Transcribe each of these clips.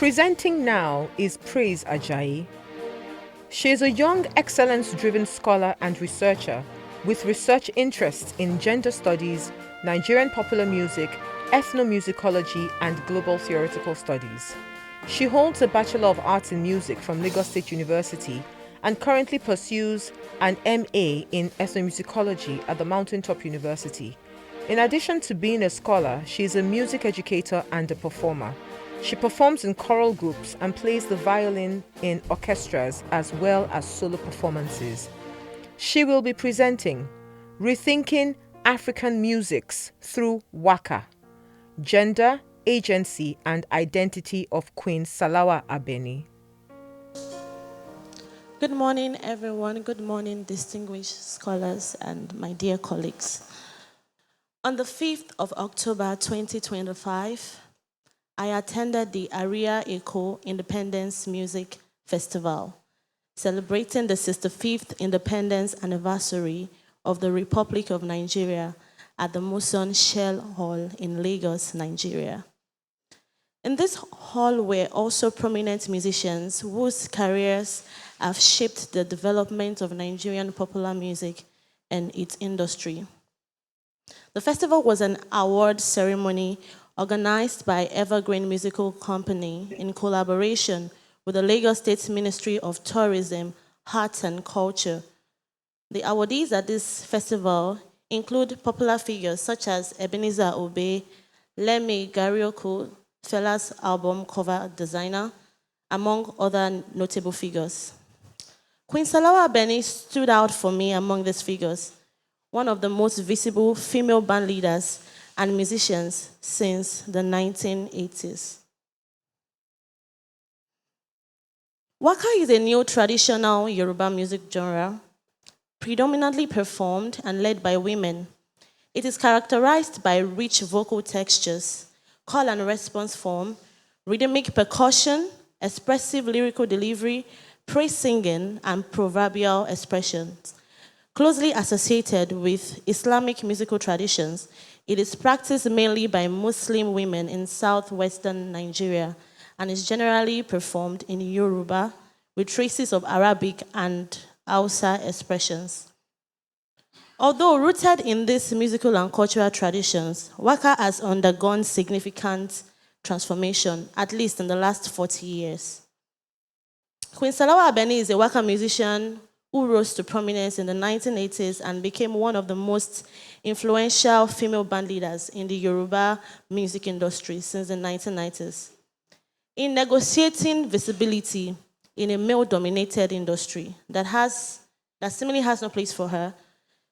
Presenting now is Praise Ajayi. She is a young, excellence-driven scholar and researcher with research interests in gender studies, Nigerian popular music, ethnomusicology, and global theoretical studies. She holds a Bachelor of Arts in Music from Lagos State University and currently pursues an MA in ethnomusicology at the Mountaintop University. In addition to being a scholar, she is a music educator and a performer. She performs in choral groups and plays the violin in orchestras as well as solo performances. She will be presenting Rethinking African Musics through Waka, Gender, Agency and Identity of Queen Salawa Abeni. Good morning, everyone. Good morning, distinguished scholars and my dear colleagues. On the 5th of October 2025, I attended the Aria Eko Independence Music Festival, celebrating the 65th Independence Anniversary of the Republic of Nigeria at the Muson Shell Hall in Lagos, Nigeria. In this hall were also prominent musicians whose careers have shaped the development of Nigerian popular music and its industry. The festival was an award ceremony organized by Evergreen Musical Company in collaboration with the Lagos State Ministry of Tourism, Arts and Culture. The awardees at this festival include popular figures such as Ebenezer Obey, Lemi Garioku, Fela's album cover designer, among other notable figures. Queen Salawa Abeni stood out for me among these figures, one of the most visible female band leaders and musicians since the 1980s. Waka is a new traditional Yoruba music genre, predominantly performed and led by women. It is characterized by rich vocal textures, call and response form, rhythmic percussion, expressive lyrical delivery, praise singing, and proverbial expressions. Closely associated with Islamic musical traditions, it is practiced mainly by Muslim women in southwestern Nigeria and is generally performed in Yoruba with traces of Arabic and Hausa expressions. Although rooted in these musical and cultural traditions, Waka has undergone significant transformation, at least in the last 40 years. Queen Salawa Abeni is a Waka musician who rose to prominence in the 1980s and became one of the most influential female band leaders in the Yoruba music industry since the 1990s. In negotiating visibility in a male-dominated industry that seemingly has no place for her,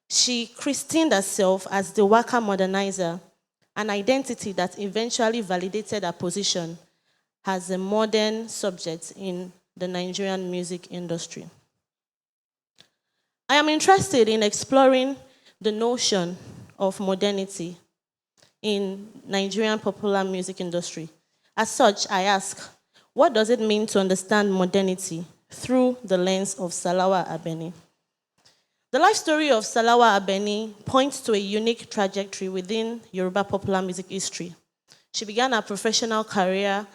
she christened herself as the Waka modernizer, an identity that eventually validated her position as a modern subject in the Nigerian music industry. I am interested in exploring the notion of modernity in Nigerian popular music industry. As such, I ask, what does it mean to understand modernity through the lens of Salawa Abeni? The life story of Salawa Abeni points to a unique trajectory within Yoruba popular music history. She began her professional career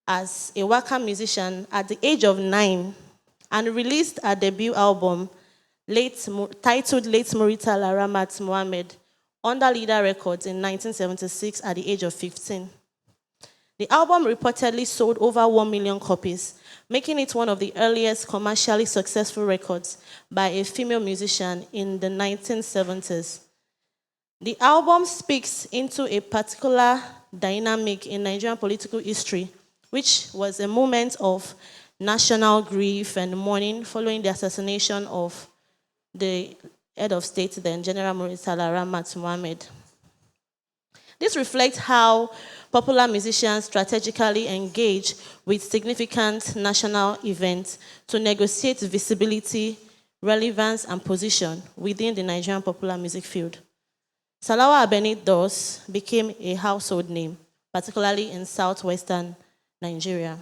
as a Waka musician at the age of 9 and released her debut album titled Late Muritala Ramat Mohammed under Leader Records in 1976 at the age of 15. The album reportedly sold over 1 million copies, making it one of the earliest commercially successful records by a female musician in the 1970s. The album speaks into a particular dynamic in Nigerian political history, which was a moment of national grief and mourning following the assassination of the head of state then, General Muritala Ramat Mohammed. This reflects how popular musicians strategically engage with significant national events to negotiate visibility, relevance, and position within the Nigerian popular music field. Salawa Abeni thus became a household name, particularly in southwestern Nigeria.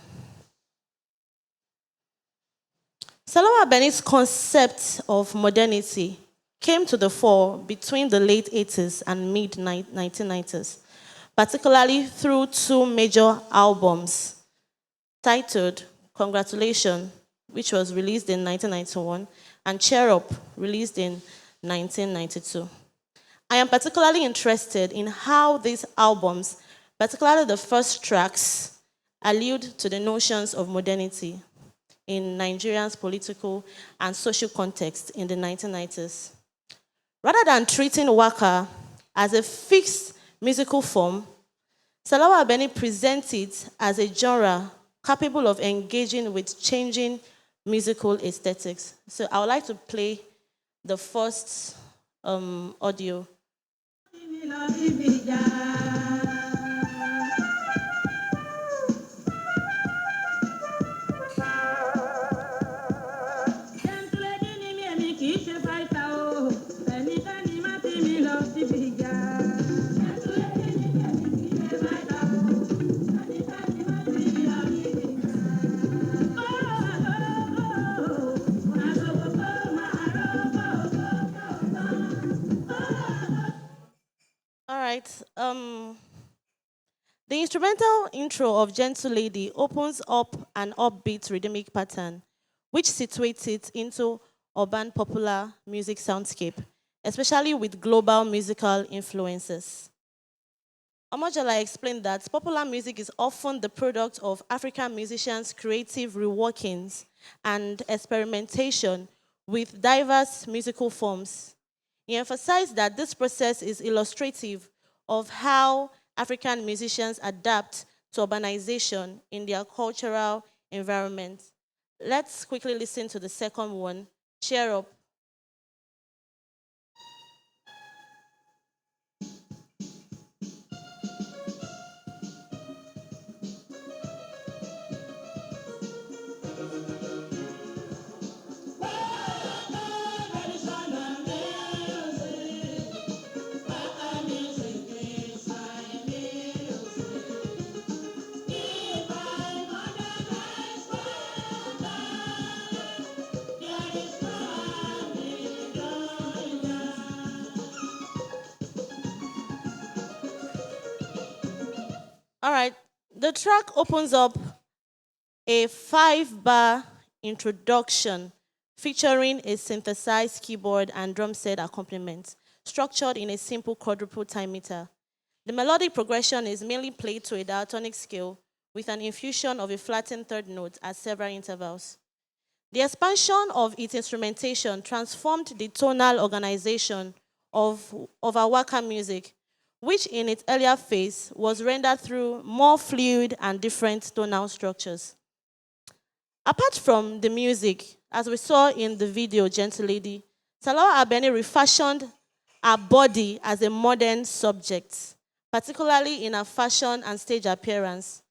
Salawa Abeni's concept of modernity came to the fore between the late 80s and mid-1990s, particularly through two major albums, titled Congratulations, which was released in 1991, and Cheer Up, released in 1992. I am particularly interested in how these albums, particularly the first tracks, allude to the notions of modernity in Nigeria's political and social context in the 1990s. Rather than treating Waka as a fixed musical form, Salawa Abeni presents it as a genre capable of engaging with changing musical aesthetics. So I would like to play the first audio. All right. The instrumental intro of Gentle Lady opens up an upbeat rhythmic pattern, which situates it into urban popular music soundscape, especially with global musical influences. Omojola explained that popular music is often the product of African musicians' creative reworkings and experimentation with diverse musical forms. He emphasized that this process is illustrative of how African musicians adapt to urbanization in their cultural environment. Let's quickly listen to the second one, Cheer Up. All right, the track opens up a 5-bar introduction featuring a synthesized keyboard and drum set accompaniment, structured in a simple quadruple time meter. The melodic progression is mainly played to a diatonic scale with an infusion of a flattened third note at several intervals. The expansion of its instrumentation transformed the tonal organization of our Waka music, which in its earlier phase was rendered through more fluid and different tonal structures. Apart from the music, as we saw in the video, Gentle Lady, Salawa Abeni refashioned her body as a modern subject, particularly in her fashion and stage appearance.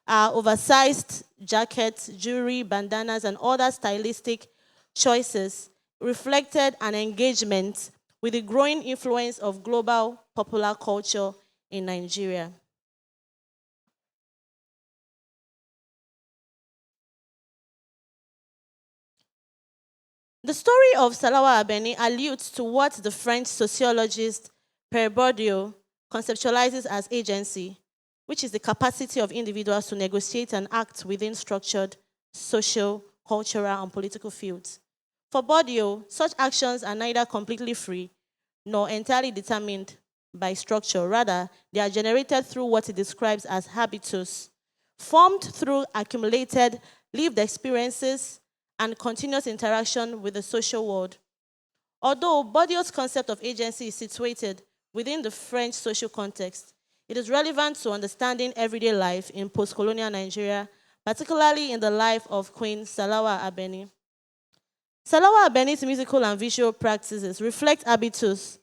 Her oversized jackets, jewelry, bandanas, and other stylistic choices reflected an engagement with the growing influence of global popular culture in Nigeria. The story of Salawa Abeni alludes to what the French sociologist Pierre Bourdieu conceptualizes as agency, which is the capacity of individuals to negotiate and act within structured social, cultural, and political fields. For Bourdieu, such actions are neither completely free nor entirely determined by structure. Rather, they are generated through what he describes as habitus, formed through accumulated lived experiences and continuous interaction with the social world. Although Bourdieu's concept of agency is situated within the French social context, it is relevant to understanding everyday life in post-colonial Nigeria, particularly in the life of Queen Salawa Abeni. Salawa Abeni's musical and visual practices reflect habitus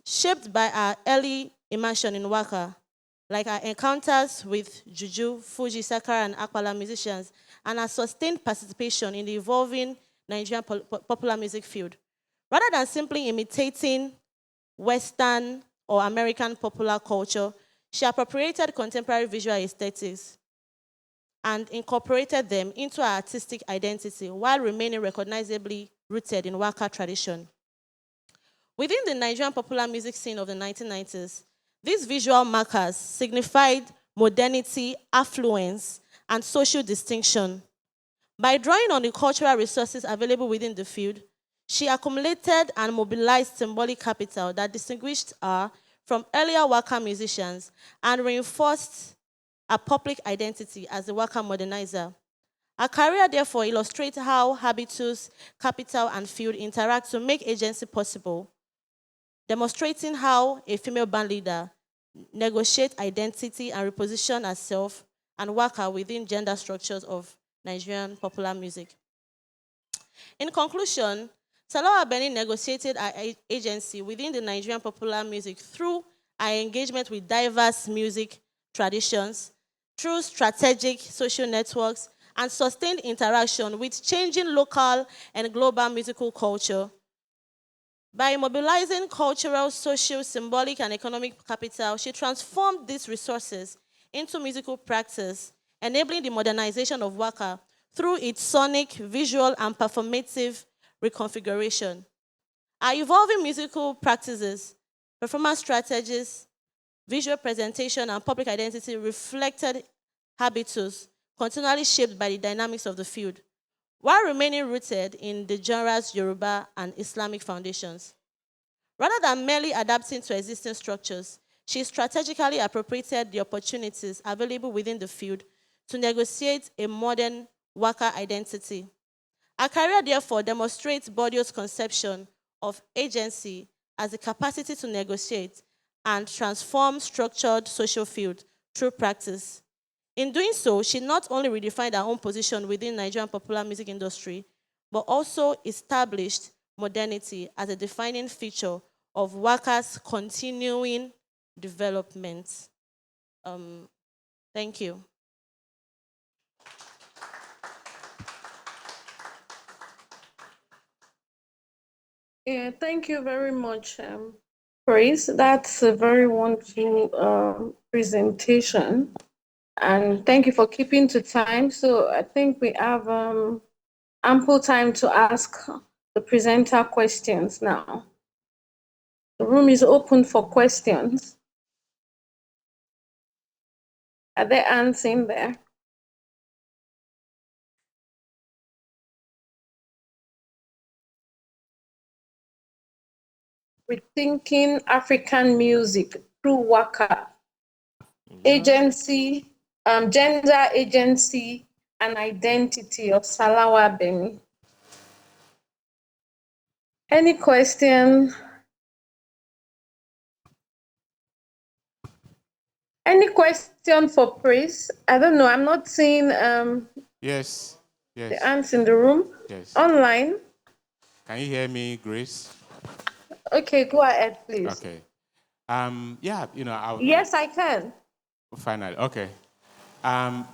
shaped by our early immersion in Waka, like our encounters with Juju, Fuji, Sakara, and Akpala musicians, and our sustained participation in the evolving Nigerian popular music field. Rather than simply imitating Western or American popular culture, she appropriated contemporary visual aesthetics and incorporated them into her artistic identity while remaining recognizably rooted in Waka tradition. Within the Nigerian popular music scene of the 1990s, these visual markers signified modernity, affluence, and social distinction. By drawing on the cultural resources available within the field, she accumulated and mobilized symbolic capital that distinguished her from earlier Waka musicians and reinforced her public identity as a Waka modernizer. Her career therefore illustrates how habitus, capital, and field interact to make agency possible, demonstrating how a female band leader negotiates identity and reposition herself and Waka within gender structures of Nigerian popular music. In conclusion, Salawa Abeni negotiated her agency within the Nigerian popular music through her engagement with diverse music traditions, through strategic social networks, and sustained interaction with changing local and global musical culture. By mobilizing cultural, social, symbolic, and economic capital, she transformed these resources into musical practice, enabling the modernization of Waka through its sonic, visual, and performative reconfiguration. Our evolving musical practices, performance strategies, visual presentation, and public identity reflected habitus continually shaped by the dynamics of the field, while remaining rooted in the genre's Yoruba and Islamic foundations. Rather than merely adapting to existing structures, she strategically appropriated the opportunities available within the field to negotiate a modern Waka identity. Her career, therefore, demonstrates Bourdieu's conception of agency as the capacity to negotiate and transform structured social field through practice. In doing so, she not only redefined her own position within Nigerian popular music industry, but also established modernity as a defining feature of Waka's continuing development. Thank you. Yeah, thank you very much, Praise. That's a very wonderful presentation. And thank you for keeping to time. So I think we have ample time to ask the presenter questions now. The room is open for questions. Are there hands in there? Rethinking African music through Waka. Agency, gender agency and identity of Salawa Abeni. Any question? Any question for Praise? I don't know. I'm not seeing Yes. the hands in the room. Yes. Online. Can you hear me, Grace? Okay, go ahead, please. Okay. Yeah, Yes, I can. Finally. Okay.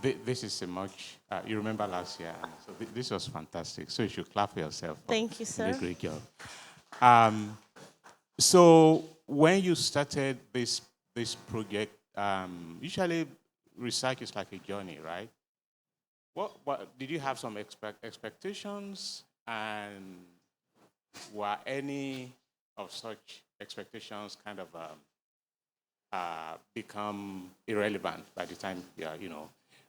This is a much. You remember last year, so this was fantastic. So you should clap for yourself. Thank you, sir. You did a great job. So when you started this project, usually research is like a journey, right? What did you have some expectations, and were any of such expectations kind of become irrelevant by the time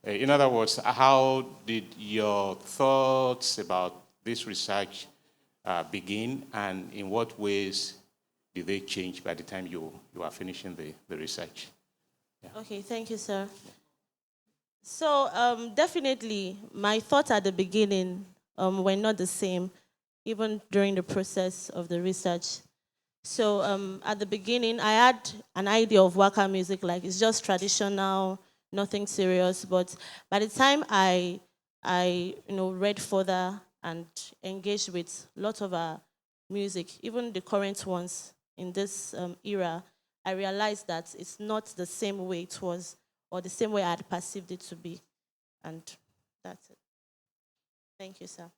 in other words, how did your thoughts about this research begin, and in what ways did they change by the time you are finishing the research? Yeah. Okay, thank you, sir. So definitely, my thoughts at the beginning were not the same, even during the process of the research. So at the beginning, I had an idea of Waka music, like it's just traditional, nothing serious. But by the time I read further and engaged with lots of our music, even the current ones in this era, I realized that it's not the same way it was, or the same way I had perceived it to be. And that's it. Thank you, sir.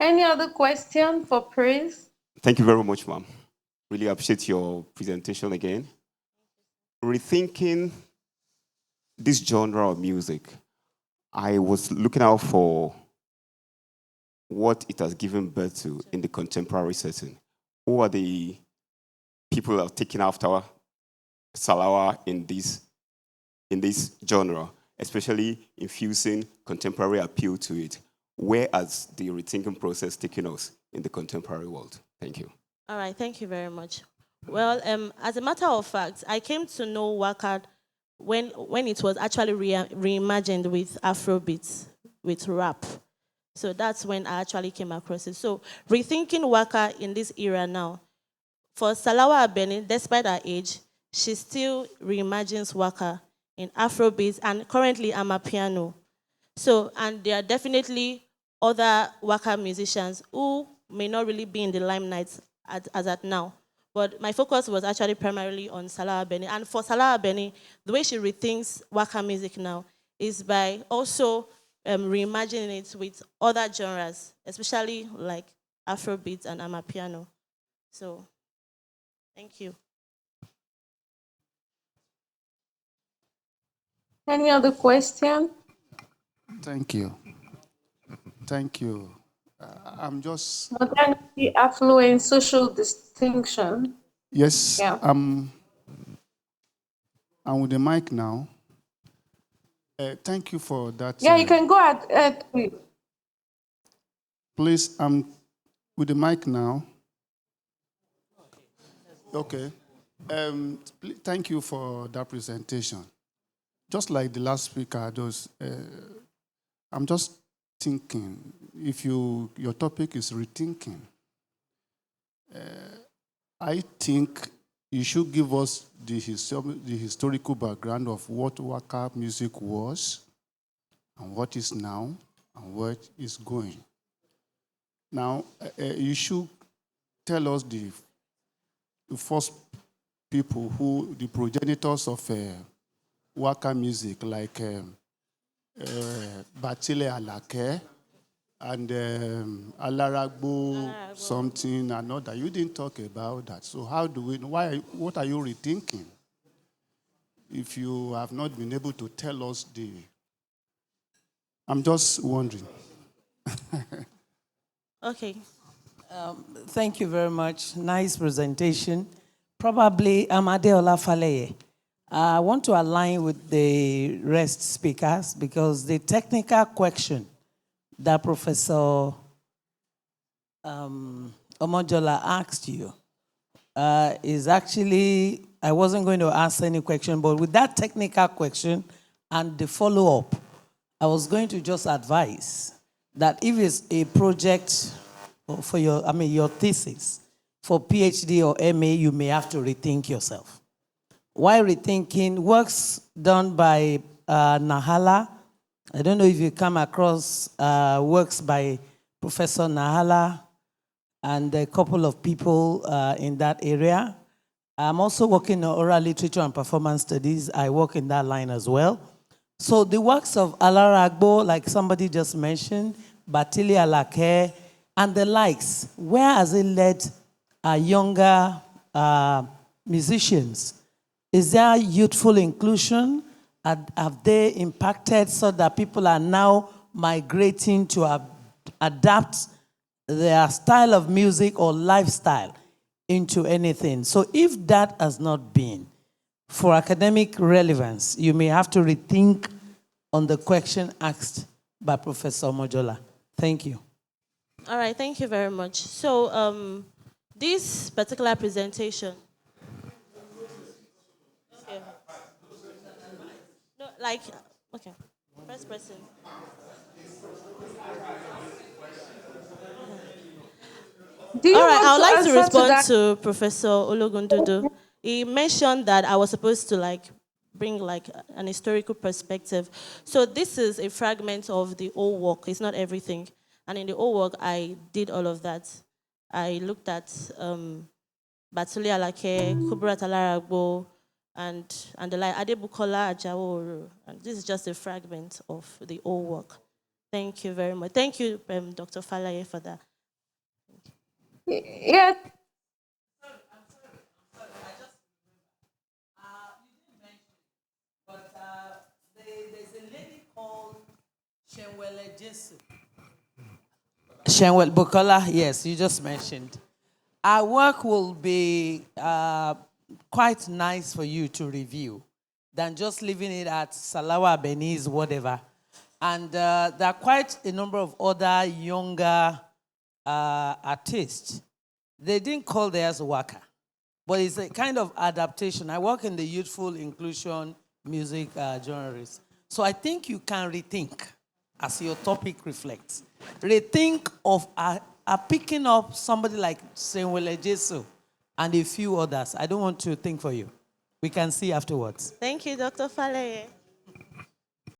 Any other question for Praise? Thank you very much, ma'am. Really appreciate your presentation again. Rethinking this genre of music, I was looking out for what it has given birth to in the contemporary setting. who are the people that are taking after Salawa in this genre, especially infusing contemporary appeal to it? Where has the rethinking process taken us in the contemporary world? Thank you. All right, thank you very much. Well, as a matter of fact, I came to know Waka when it was actually reimagined with Afrobeats, with rap. So that's when I actually came across it. So rethinking Waka in this era now, for Salawa Abeni, despite her age, she still reimagines Waka in Afrobeats and currently Amapiano. So, and there are definitely other Waka musicians who may not really be in the limelight as at now. But my focus was actually primarily on Salawa Abeni. And for Salawa Abeni, the way she rethinks Waka music now is by also reimagining it with other genres, especially like Afrobeats and Amapiano. So, thank you. Any other question? Thank you. Thank you. I'm just. Modernity, affluence, social distinction. Yes, Yeah. I'm with the mic now. Thank you for that. Yeah, you can go ahead, please. Please, I'm with the mic now. Okay. Thank you for that presentation. Just like the last speaker, I'm just thinking, if your topic is rethinking, I think you should give us the historical background of what Waka music was, and what is now, and where it is going. Now, you should tell us the first people the progenitors of Waka music, like Batile Alake and Alaragbo something and other. You didn't talk about that. So how do we know? What are you rethinking? If you have not been able to tell us I'm just wondering. Okay. Thank you very much. Nice presentation. Probably Amadeola Faleye. I want to align with the rest speakers because the technical question that Professor Omojola asked you is actually, I wasn't going to ask any question, but with that technical question and the follow-up, I was going to just advise that if it's a project for your thesis, for PhD or MA, you may have to rethink yourself. Why rethinking? Works done by Nahala. I don't know if you come across works by Professor Nahala and a couple of people in that area. I'm also working on oral literature and performance studies. I work in that line as well. So the works of Alara Agbo, like somebody just mentioned, Batili Alake, and the likes, where has it led younger musicians? Is there youthful inclusion? Have they impacted so that people are now migrating to adapt their style of music or lifestyle into anything? So if that has not been, for academic relevance, you may have to rethink on the question asked by Professor Mojola. Thank you. All right, thank you very much. So this particular presentation, okay. No, like, okay, first person. Do you All right, want I would like to answer respond that? to Professor Ologundudu. He mentioned that I was supposed to bring an historical perspective. So this is a fragment of the old work. It's not everything. And in the old work, I did all of that. I looked at Batuli Alake, Kubrat Alaragbo, and the like, Adebukola Ajawo. And this is just a fragment of the old work. Thank you very much. Thank you, Dr. Falaye, for that. Yeah. There's a lady called Shenwele Jesu. Shenwele Bukola, yes, you just mentioned. our work will be quite nice for you to review than just leaving it at Salawa Abeni's whatever. And there are quite a number of other younger artists. They didn't call theirs Waka, but it's a kind of adaptation. I work in the youthful inclusion music genres. So I think you can rethink, as your topic reflects. Rethink of picking up somebody like Senwele Jesu and a few others. I don't want to think for you. We can see afterwards. Thank you, Dr. Faleye.